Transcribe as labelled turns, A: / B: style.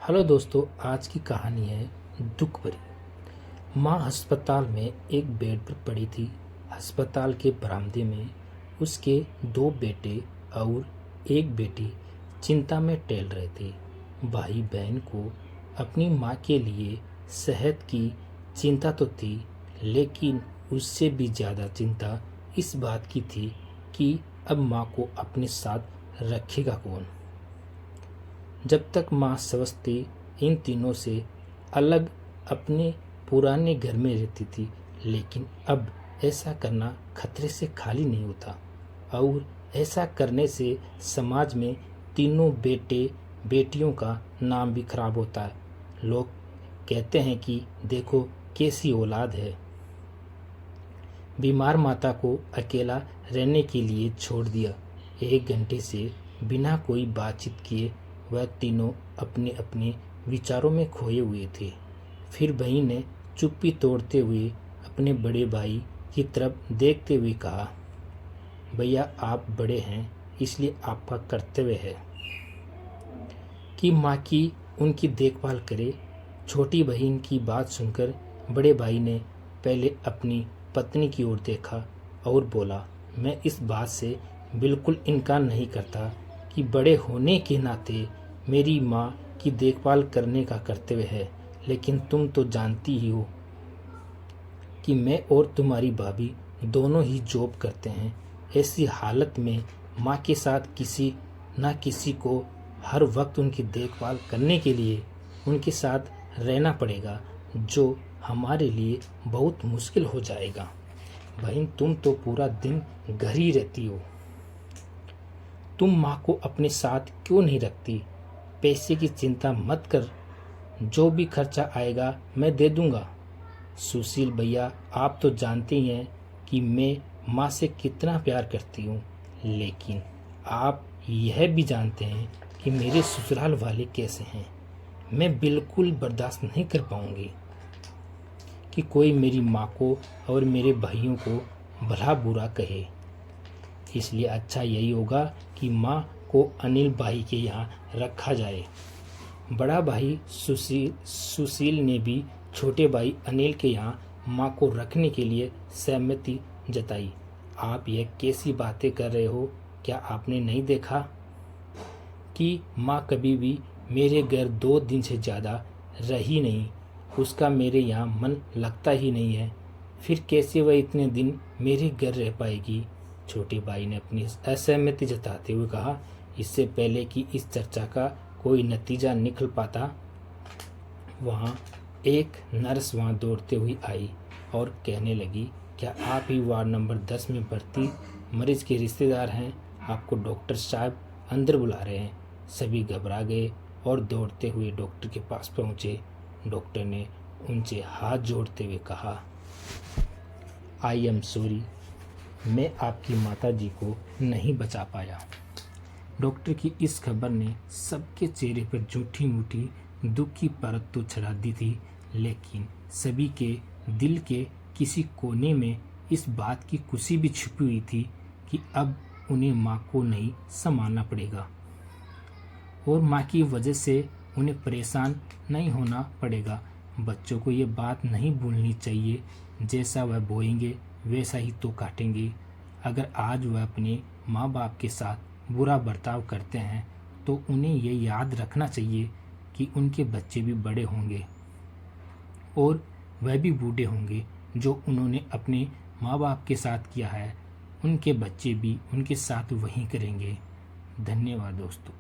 A: Hello दोस्तों, आज की कहानी है दुख भरी। माँ अस्पताल में एक बेड पर पड़ी थी। अस्पताल के बरामदे में उसके दो बेटे और एक बेटी चिंता में टहल रहे थे। भाई बहन को अपनी माँ के लिए सेहत की चिंता तो थी, लेकिन उससे भी ज़्यादा चिंता इस बात की थी कि अब माँ को अपने साथ रखेगा कौन। जब तक माँ स्वस्थ थी, इन तीनों से अलग अपने पुराने घर में रहती थी, लेकिन अब ऐसा करना खतरे से खाली नहीं होता और ऐसा करने से समाज में तीनों बेटे बेटियों का नाम भी खराब होता है। लोग कहते हैं कि देखो कैसी औलाद है। बीमार माता को अकेला रहने के लिए छोड़ दिया। 1 घंटे से बिना कोई बातचीत किए वह तीनों अपने अपने विचारों में खोए हुए थे। फिर बहन ने चुप्पी तोड़ते हुए अपने बड़े भाई की तरफ देखते हुए कहा, भैया आप बड़े हैं, इसलिए आपका कर्तव्य है कि माँ की उनकी देखभाल करे। छोटी बहन की बात सुनकर बड़े भाई ने पहले अपनी पत्नी की ओर देखा और बोला, मैं इस बात से बिल्कुल इनकार नहीं करता कि बड़े होने के नाते मेरी माँ की देखभाल करने का कर्तव्य है, लेकिन तुम तो जानती ही हो कि मैं और तुम्हारी भाभी दोनों ही जॉब करते हैं। ऐसी हालत में माँ के साथ किसी न किसी को हर वक्त उनकी देखभाल करने के लिए उनके साथ रहना पड़ेगा, जो हमारे लिए बहुत मुश्किल हो जाएगा। बहन, तुम तो पूरा दिन घर ही रहती हो, तुम माँ को अपने साथ क्यों नहीं रखती? पैसे की चिंता मत कर, जो भी खर्चा आएगा मैं दे दूंगा। सुशील भैया, आप तो जानते ही हैं कि मैं माँ से कितना प्यार करती हूँ, लेकिन आप यह भी जानते हैं कि मेरे ससुराल वाले कैसे हैं। मैं बिल्कुल बर्दाश्त नहीं कर पाऊंगी कि कोई मेरी माँ को और मेरे भाइयों को भला बुरा कहे। इसलिए अच्छा यही होगा कि माँ को अनिल भाई के यहाँ रखा जाए। बड़ा भाई सुशील ने भी छोटे भाई अनिल के यहाँ माँ को रखने के लिए सहमति जताई। आप यह कैसी बातें कर रहे हो? क्या आपने नहीं देखा कि माँ कभी भी मेरे घर 2 दिन से ज़्यादा रही नहीं? उसका मेरे यहाँ मन लगता ही नहीं है, फिर कैसे वह इतने दिन मेरे घर रह पाएगी? छोटे भाई ने अपनी असहमति जताते हुए कहा। इससे पहले कि इस चर्चा का कोई नतीजा निकल पाता, वहाँ एक नर्स वहाँ दौड़ते हुई आई और कहने लगी, क्या आप ही वार्ड नंबर 10 में भर्ती मरीज के रिश्तेदार हैं? आपको डॉक्टर साहब अंदर बुला रहे हैं। सभी घबरा गए और दौड़ते हुए डॉक्टर के पास पहुँचे। डॉक्टर ने उनसे हाथ जोड़ते हुए कहा, आई एम सॉरी, मैं आपकी माताजी को नहीं बचा पाया। डॉक्टर की इस खबर ने सबके चेहरे पर झूठी मूठी दुख की परत तो चढ़ा दी थी, लेकिन सभी के दिल के किसी कोने में इस बात की खुशी भी छुपी हुई थी कि अब उन्हें माँ को नहीं संभालना पड़ेगा और माँ की वजह से उन्हें परेशान नहीं होना पड़ेगा। बच्चों को ये बात नहीं भूलनी चाहिए, जैसा वह बोएंगे वैसा ही तो काटेंगे। अगर आज वह अपने माँ बाप के साथ बुरा बर्ताव करते हैं तो उन्हें ये याद रखना चाहिए कि उनके बच्चे भी बड़े होंगे और वह भी बूढ़े होंगे। जो उन्होंने अपने माँ बाप के साथ किया है, उनके बच्चे भी उनके साथ वही करेंगे। धन्यवाद दोस्तों।